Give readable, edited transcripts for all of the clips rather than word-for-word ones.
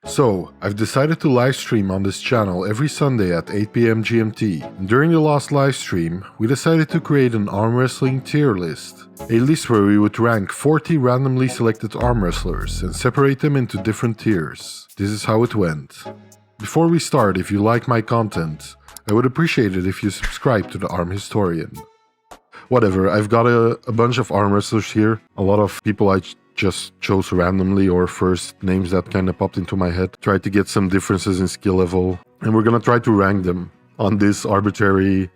So, I've decided to live stream on this channel every Sunday at 8 PM GMT. And during the last live stream, we decided to create an arm wrestling tier list. A list where we would rank 40 randomly selected arm wrestlers and separate them into different tiers. This is how it went. Before we start, if you like my content, I would appreciate it if you subscribe to the Arm Historian. Whatever, I've got a bunch of arm wrestlers here. A lot of people I just chose randomly or first names that kind of popped into my head. Tried to get some differences in skill level. And we're gonna try to rank them on this arbitrary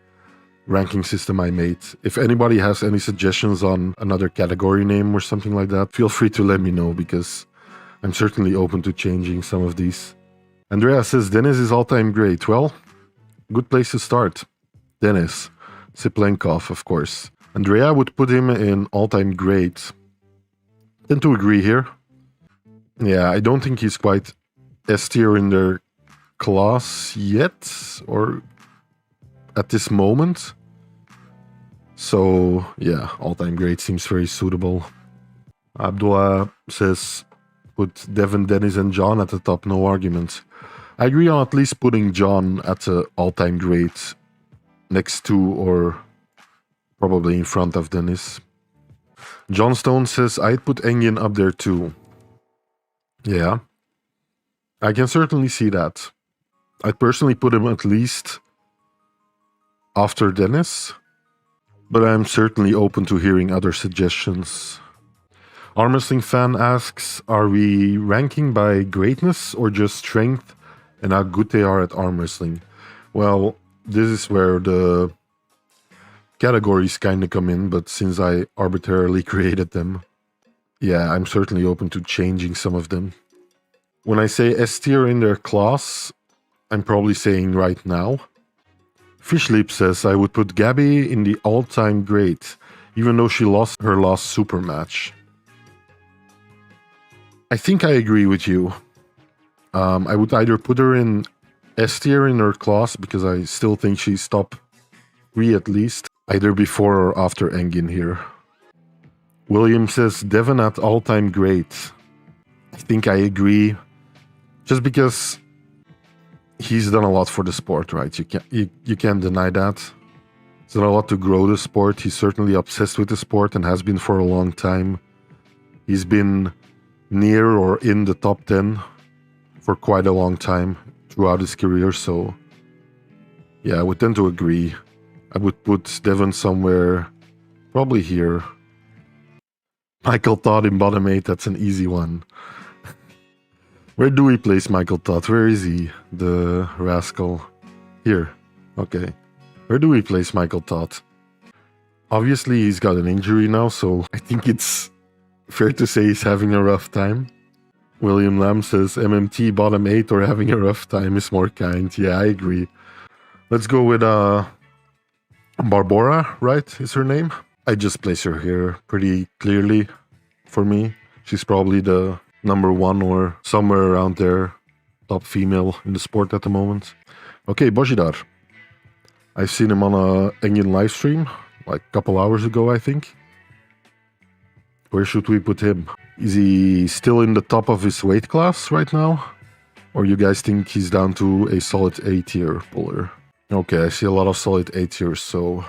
ranking system I made. If anybody has any suggestions on another category name or something like that, feel free to let me know because I'm certainly open to changing some of these. Andrea says Dennis is all-time great. Well, good place to start. Dennis. Siplenkov, of course. Andrea would put him in all-time great. Tend to agree here. Yeah, I don't think he's quite S tier in their class yet, or at this moment. So, yeah, all-time great seems very suitable. Abdullah says, put Devin, Dennis, and John at the top, no argument. I agree on at least putting John at the all-time great next to or probably in front of Dennis. John Stone says, I'd put Engin up there too. Yeah, I can certainly see that. I'd personally put him at least after Dennis, but I'm certainly open to hearing other suggestions. Arm Wrestling Fan asks, are we ranking by greatness or just strength and how good they are at arm wrestling? Well, this is where the categories kind of come in, but since I arbitrarily created them, yeah, I'm certainly open to changing some of them. When I say S tier in their class, I'm probably saying right now. Fishleap says I would put Gabby in the all-time great, even though she lost her last super match. I think I agree with you. I would either put her in S tier in her class, because I still think she's top 3 at least, either before or after Engin here. William says Devin at all-time great. I think I agree, just because he's done a lot for the sport, right? You can't deny that. He's done a lot to grow the sport. He's certainly obsessed with the sport and has been for a long time. He's been near or in the top 10 for quite a long time throughout his career, so yeah, I would tend to agree. I would put Devin somewhere, probably here. Michael Todd in bottom 8, that's an easy one. Where do we place Michael Todd? Where is he, the rascal? Here, okay. Where do we place Michael Todd? Obviously, he's got an injury now, so I think it's fair to say he's having a rough time. William Lamb says MMT bottom 8 or having a rough time is more kind. Yeah, I agree. Let's go with Barbara, right, is her name? I just place her here pretty clearly for me. She's probably the number 1 or somewhere around there, top female in the sport at the moment. Okay, Bojidar. I've seen him on a Engin live stream, like a couple hours ago, I think. Where should we put him? Is he still in the top of his weight class right now? Or you guys think he's down to a solid A tier puller? Okay, I see a lot of solid A tiers, so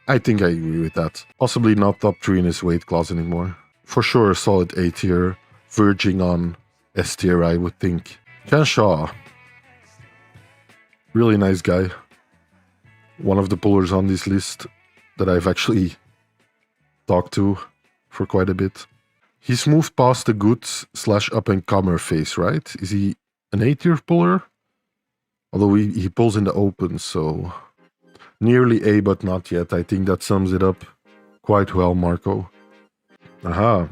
I think I agree with that. Possibly not top 3 in his weight class anymore. For sure, a solid A tier, verging on S tier, I would think. Ken Shaw. Really nice guy. One of the pullers on this list that I've actually talked to for quite a bit. He's moved past the good / up-and-comer phase, right? Is he an A tier puller? Although he pulls in the open, so nearly A, but not yet. I think that sums it up quite well, Marco. Aha.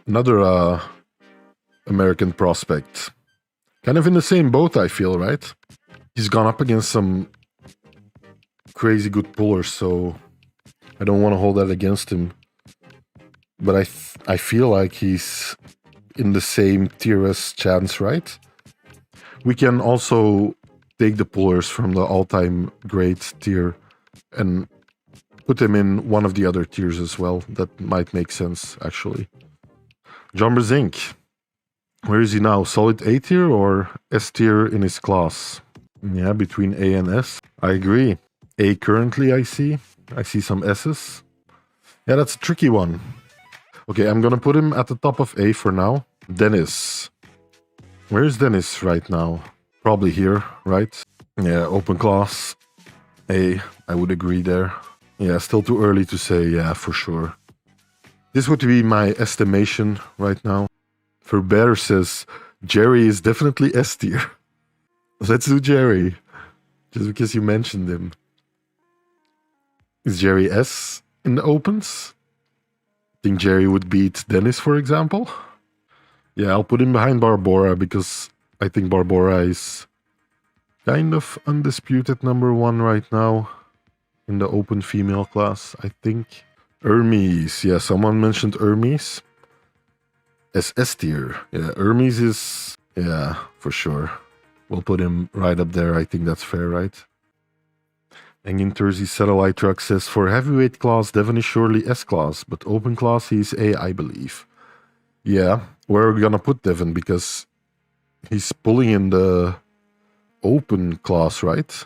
Another American prospect. Kind of in the same boat, I feel, right? He's gone up against some crazy good pullers, so I don't want to hold that against him. But I feel like he's in the same tier as Chance, right? We can also take the pullers from the all-time great tier and put them in one of the other tiers as well. That might make sense, actually. John Brezink. Where is he now? Solid A tier or S tier in his class? Yeah, between A and S. I agree. A currently, I see. I see some S's. Yeah, that's a tricky one. Okay, I'm gonna put him at the top of A for now. Dennis. Where is Dennis right now? Probably here, right? Yeah, open class. A, I would agree there. Yeah, still too early to say, yeah, for sure. This would be my estimation right now. For Bear says, Jerry is definitely S tier. Let's do Jerry. Just because you mentioned him. Is Jerry S in the opens? Think Jerry would beat Dennis, for example? Yeah, I'll put him behind Barbora because I think Barbora is kind of undisputed number one right now in the open female class, I think. Hermes. Yeah, someone mentioned Hermes. S tier. Yeah, Hermes is... Yeah, for sure. We'll put him right up there. I think that's fair, right? Engin Terzi Satellite Truck says, for heavyweight class, Devon is surely S-class, but open class, he's A, I believe. Yeah, where are we gonna put Devon? Because he's pulling in the open class, right?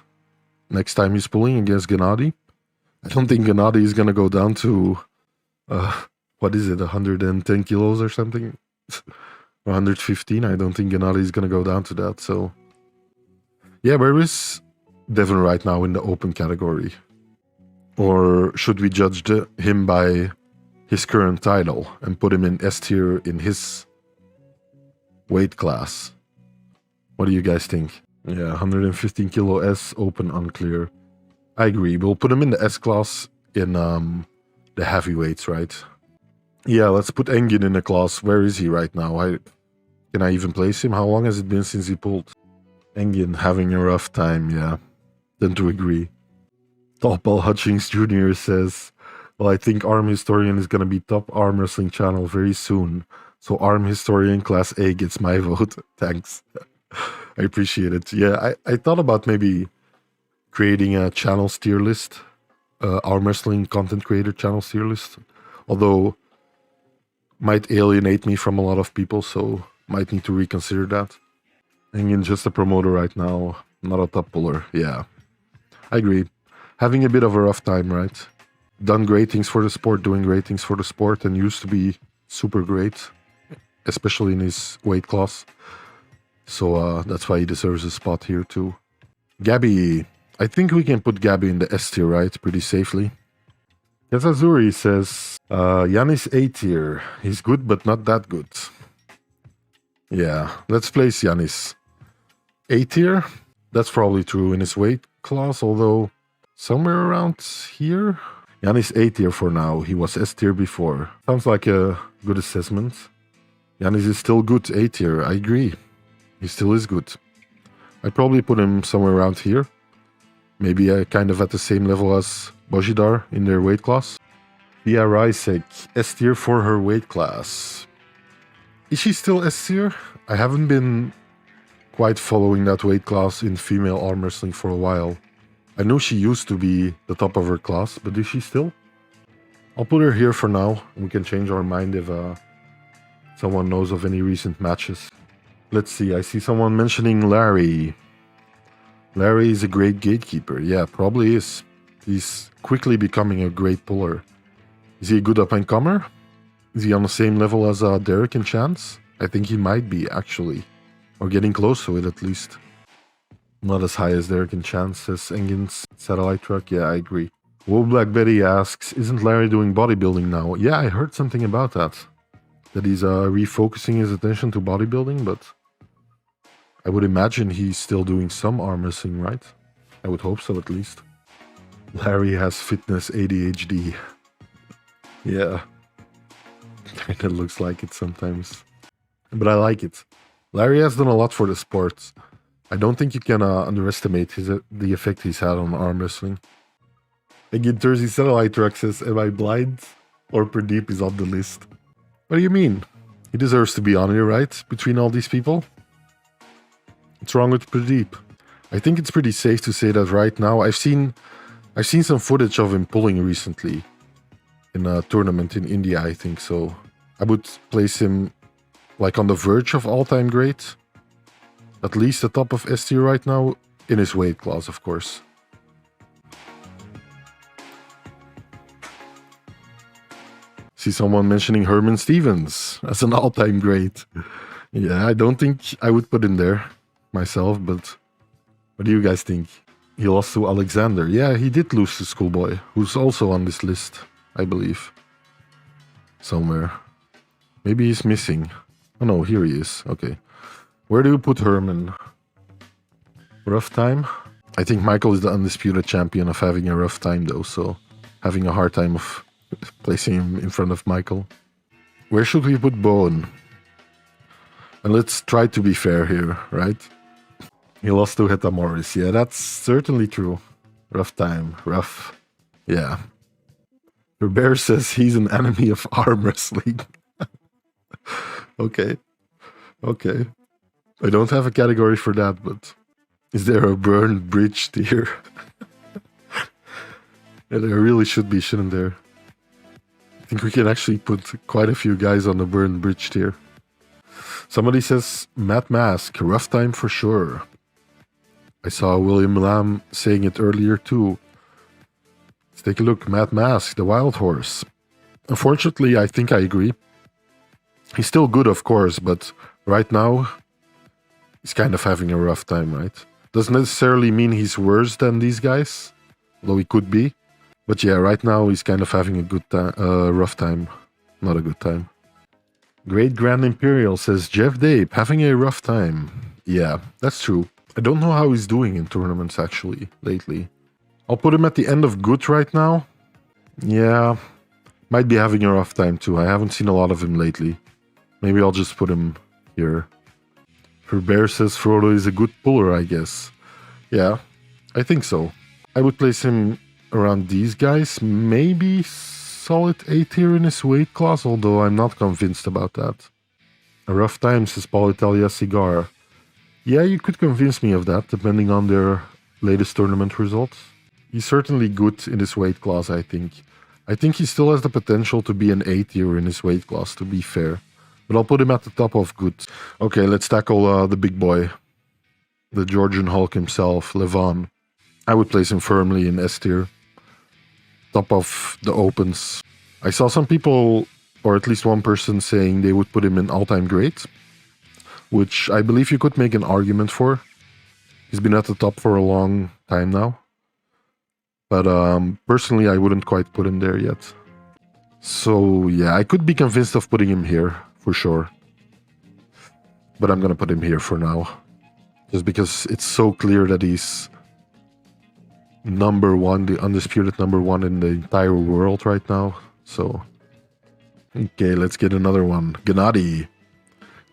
Next time he's pulling against Gennady. I don't think Gennady is gonna go down to, what is it, 110 kilos or something? 115, I don't think Gennady is gonna go down to that, so... Yeah, where is Devon right now in the open category? Or should we judge him by his current title and put him in S tier in his weight class? What do you guys think? Yeah, 115 kilo S, open, unclear. I agree. We'll put him in the S class in the heavyweights, right? Yeah, let's put Engin in the class. Where is he right now? Can I even place him? How long has it been since he pulled? Engin having a rough time, yeah. Tend to agree. Topal Hutchings Jr. says, well, I think Arm Historian is going to be top arm wrestling channel very soon. So Arm Historian Class A gets my vote. Thanks. I appreciate it. Yeah, I thought about maybe creating a channel tier list. Arm wrestling content creator channel tier list. Although, might alienate me from a lot of people, so might need to reconsider that. Engin just a promoter right now, not a top puller. Yeah, I agree. Having a bit of a rough time, right? Done great things for the sport, doing great things for the sport, and used to be super great, especially in his weight class. So that's why he deserves a spot here too. Gabby. I think we can put Gabby in the S tier, right? Pretty safely. Yazazuri says, Yanis A tier. He's good, but not that good. Yeah, let's place Yanis. A tier? That's probably true in his weight class, although somewhere around here? Yanis A tier for now. He was S tier before. Sounds like a good assessment. Yanis is still good A tier. I agree. He still is good. I'd probably put him somewhere around here. Maybe kind of at the same level as Bojidar in their weight class. Pia Rysek, S tier for her weight class. Is she still S tier? I haven't been quite following that weight class in female arm wrestling for a while. I know she used to be the top of her class, but is she still? I'll put her here for now. We can change our mind if someone knows of any recent matches. Let's see, I see someone mentioning Larry. Larry is a great gatekeeper. Yeah, probably is. He's quickly becoming a great puller. Is he a good up-and-comer? Is he on the same level as Derek and Chance? I think he might be, actually. Or getting close to it, at least. Not as high as Derek and Chance, says Engin's Satellite Truck. Yeah, I agree. Woe Black Betty asks, isn't Larry doing bodybuilding now? Yeah, I heard something about that. That he's refocusing his attention to bodybuilding, but I would imagine he's still doing some arm wrestling, right? I would hope so, at least. Larry has fitness ADHD. Yeah. Kinda looks like it sometimes. But I like it. Larry has done a lot for the sport. I don't think you can underestimate the effect he's had on arm wrestling. Again, Thursday Satellite Truck says, am I blind? Or Pradeep is on the list. What do you mean? He deserves to be on here, right? Between all these people? What's wrong with Pradeep? I think it's pretty safe to say that right now. I've seen some footage of him pulling recently. In a tournament in India, I think, so I would place him like on the verge of all-time great. At least the top of S tier right now, in his weight class, of course. See someone mentioning Herman Stevens as an all-time great. Yeah, I don't think I would put him there myself, but what do you guys think? He lost to Alexander. Yeah, he did lose to Schoolboy, who's also on this list, I believe. Somewhere. Maybe he's missing. Oh no, here he is. Okay. Where do you put Herman? Rough time? I think Michael is the undisputed champion of having a rough time though, so having a hard time of placing him in front of Michael. Where should we put Bone? And let's try to be fair here, right? He lost to Heta Morris. Yeah, that's certainly true. Rough time. Rough. Yeah. Your bear says he's an enemy of arm wrestling. Okay. Okay. I don't have a category for that, but is there a burned bridge tier? Yeah, there really should be, shouldn't there? I think we can actually put quite a few guys on the burned bridge tier. Somebody says Matt Mask, rough time for sure. I saw William Lamb saying it earlier too. Let's take a look. Matt Mask, the wild horse. Unfortunately, I think I agree. He's still good, of course, but right now he's kind of having a rough time, right? Doesn't necessarily mean he's worse than these guys, although he could be. But yeah, right now he's kind of having a good time, rough time. Not a good time. Great Grand Imperial says, Jeff Dape, having a rough time. Yeah, that's true. I don't know how he's doing in tournaments, actually, lately. I'll put him at the end of good right now. Yeah, might be having a rough time, too. I haven't seen a lot of him lately. Maybe I'll just put him here. Bear says Frodo is a good puller, I guess. Yeah, I think so. I would place him around these guys. Maybe solid A tier in his weight class, although I'm not convinced about that. A rough time, says Paul Italia Cigar. Yeah, you could convince me of that, depending on their latest tournament results. He's certainly good in his weight class, I think. I think he still has the potential to be an A tier in his weight class, to be fair. But I'll put him at the top of good. Okay, let's tackle the big boy. The Georgian Hulk himself, Levon. I would place him firmly in S tier. Top of the opens. I saw some people, or at least one person, saying they would put him in all-time great, which I believe you could make an argument for. He's been at the top for a long time now. But personally, I wouldn't quite put him there yet. So yeah, I could be convinced of putting him here, for sure. But I'm gonna put him here for now. Just because it's so clear that he's number one, the undisputed number one in the entire world right now. So, okay, let's get another one. Gennady,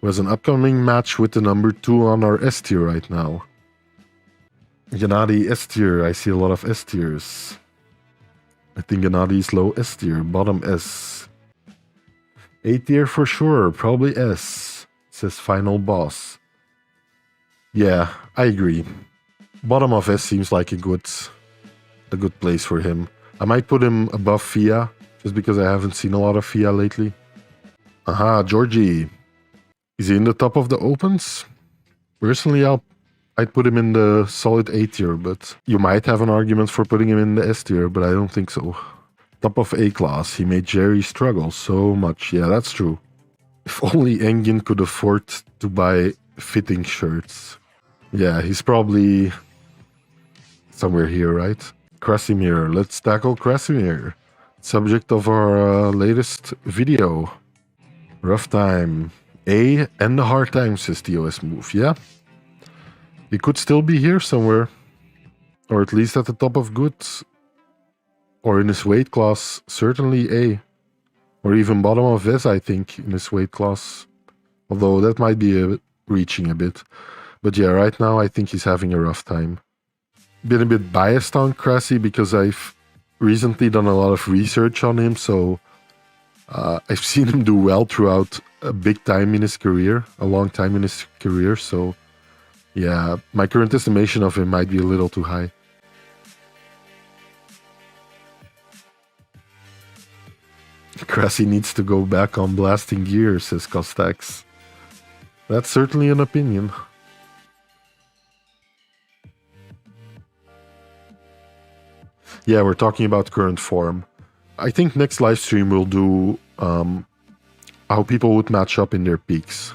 who has an upcoming match with the number 2 on our S tier right now. Gennady S tier. I see a lot of S tiers. I think Gennady is low S tier, bottom S. A tier for sure, probably S, says Final Boss. Yeah, I agree. Bottom of S seems like a good place for him. I might put him above Fia, just because I haven't seen a lot of Fia lately. Aha, Georgie. Is he in the top of the opens? Personally, I'd put him in the solid A tier, but you might have an argument for putting him in the S tier, but I don't think so. Top of A class, he made Jerry struggle so much. Yeah, that's true. If only Engin could afford to buy fitting shirts. Yeah, he's probably somewhere here, right? Krasimir, let's tackle Krasimir. Subject of our latest video. Rough time. A and the hard time, says TOS Move. Yeah. He could still be here somewhere. Or at least at the top of good. Or in his weight class, certainly A. Or even bottom of S, I think, in his weight class. Although that might be reaching a bit. But yeah, right now I think he's having a rough time. Been a bit biased on Krasi because I've recently done a lot of research on him. So I've seen him do well throughout a big time in his career. A long time in his career. So yeah, my current estimation of him might be a little too high. Krasi needs to go back on blasting gear, says Costax. That's certainly an opinion. Yeah, we're talking about current form. I think next live stream we'll do how people would match up in their peaks.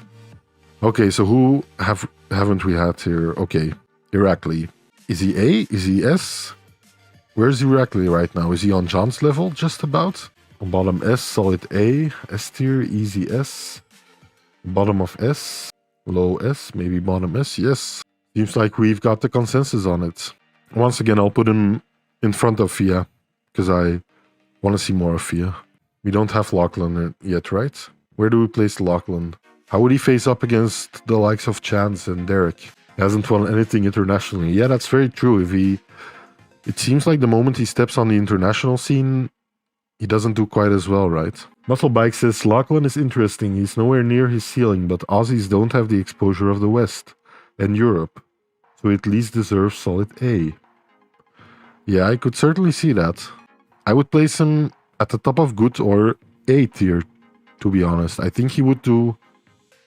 Okay, so who haven't we had here? Okay, Irakli. Is he A? Is he S? Where's Irakli right now? Is he on John's level, just about? On bottom S, solid A. S tier, easy S. Bottom of S. Low S, maybe bottom S, yes. Seems like we've got the consensus on it. Once again, I'll put him in front of Fia, because I want to see more of Fia. We don't have Lachlan yet, right? Where do we place Lachlan? How would he face up against the likes of Chance and Derek? He hasn't won anything internationally. Yeah, that's very true. It seems like the moment he steps on the international scene, he doesn't do quite as well, right? Musclebike says, Lachlan is interesting. He's nowhere near his ceiling, but Aussies don't have the exposure of the West and Europe, so at least deserves solid A. Yeah, I could certainly see that. I would place him at the top of good or A tier, to be honest. I think he would do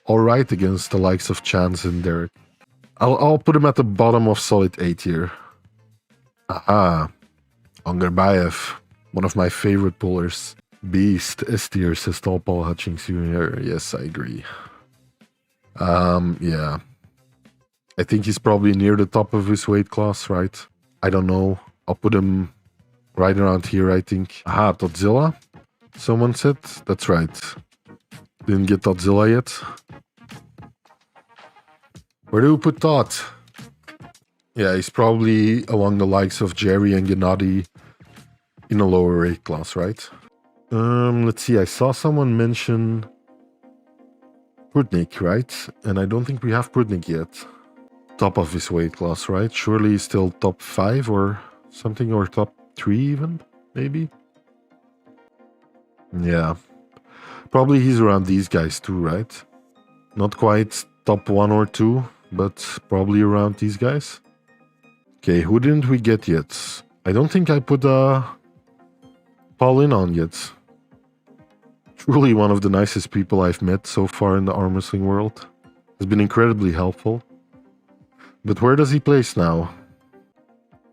alright against the likes of Chance and Derek. I'll put him at the bottom of solid A tier. Aha. Ongerbayev, one of my favorite pullers. Beast, S tier, says Tall Paul Hutchings Jr. Yes, I agree. Yeah. I think he's probably near the top of his weight class, right? I don't know. I'll put him right around here, I think. Aha, Todzilla, someone said. That's right. Didn't get Todzilla yet. Where do we put Todd? Yeah, he's probably along the likes of Jerry and Gennady in a lower weight class, right? Let's see. I saw someone mention Prudnik, right? And I don't think we have Prudnik yet. Top of his weight class, right? Surely he's still top 5 or something, or top 3 even, maybe? Yeah. Probably he's around these guys too, right? Not quite top 1 or 2, but probably around these guys. Okay, who didn't we get yet? I don't think I put Paulin on yet. Truly one of the nicest people I've met so far in the arm wrestling world. Has been incredibly helpful. But where does he place now?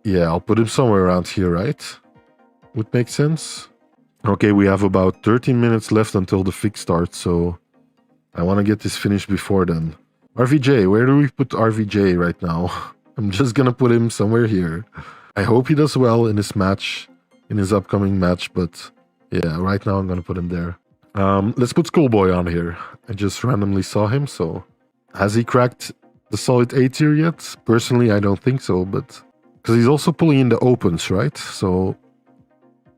Yeah, I'll put him somewhere around here, right? Would make sense. Okay, we have about 13 minutes left until the fix starts, so I want to get this finished before then. RVJ, where do we put RVJ right now? I'm just gonna put him somewhere here. I hope he does well in his match, in his upcoming match, but yeah, right now I'm gonna put him there. Let's put Schoolboy on here. I just randomly saw him, so... Has he cracked the solid A tier yet? Personally, I don't think so, but... Because he's also pulling in the opens, right? So...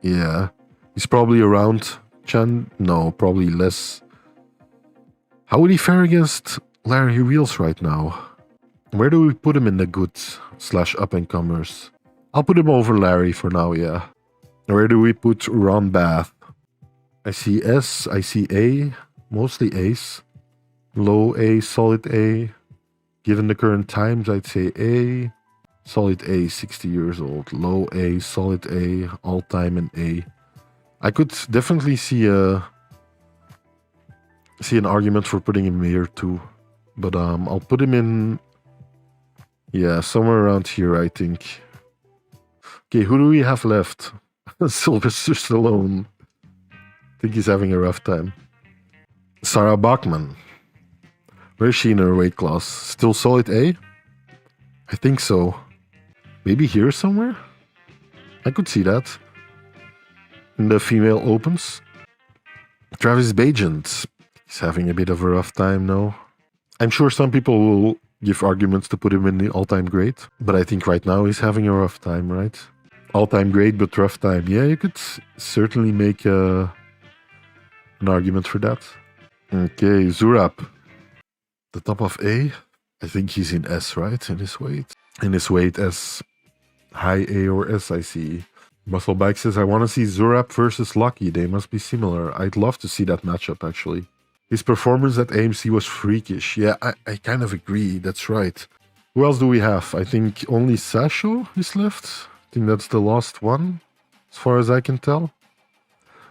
Yeah. He's probably around Chan. No, probably less. How would he fare against Larry Wheels right now? Where do we put him in the goods / up-and-comers? I'll put him over Larry for now, yeah. Where do we put Ron Bath? I see S, I see A, mostly Ace. Low A, solid A. Given the current times, I'd say A. Solid A, 60 years old. Low A, solid A, all-time and A. I could definitely see an argument for putting him here too. But I'll put him in... Yeah, somewhere around here, I think. Okay, who do we have left? Sylvester Stallone. I think he's having a rough time. Sarah Bachman. Where is she in her weight class? Still solid A? I think so. Maybe here somewhere? I could see that. In the female opens. Travis Bajent. He's having a bit of a rough time now. I'm sure some people will give arguments to put him in the all-time great. But I think right now he's having a rough time, right? All-time great, but rough time. Yeah, you could certainly make an argument for that. Okay, Zurab. The top of A. I think he's in S, right? In his weight. In his weight S. High A or S, I see. Musclebike says, I want to see Zurab versus Lucky. They must be similar. I'd love to see that matchup, actually. His performance at AMC was freakish. Yeah, I kind of agree. That's right. Who else do we have? I think only Sasho is left. I think that's the last one, as far as I can tell.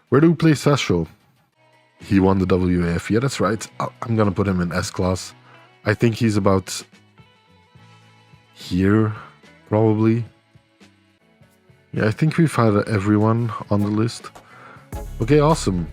Where do we play Sasho? He won the WAF. Yeah, that's right. I'm going to put him in S class. I think he's about here, probably. Yeah, I think we've had everyone on the list. Okay, awesome.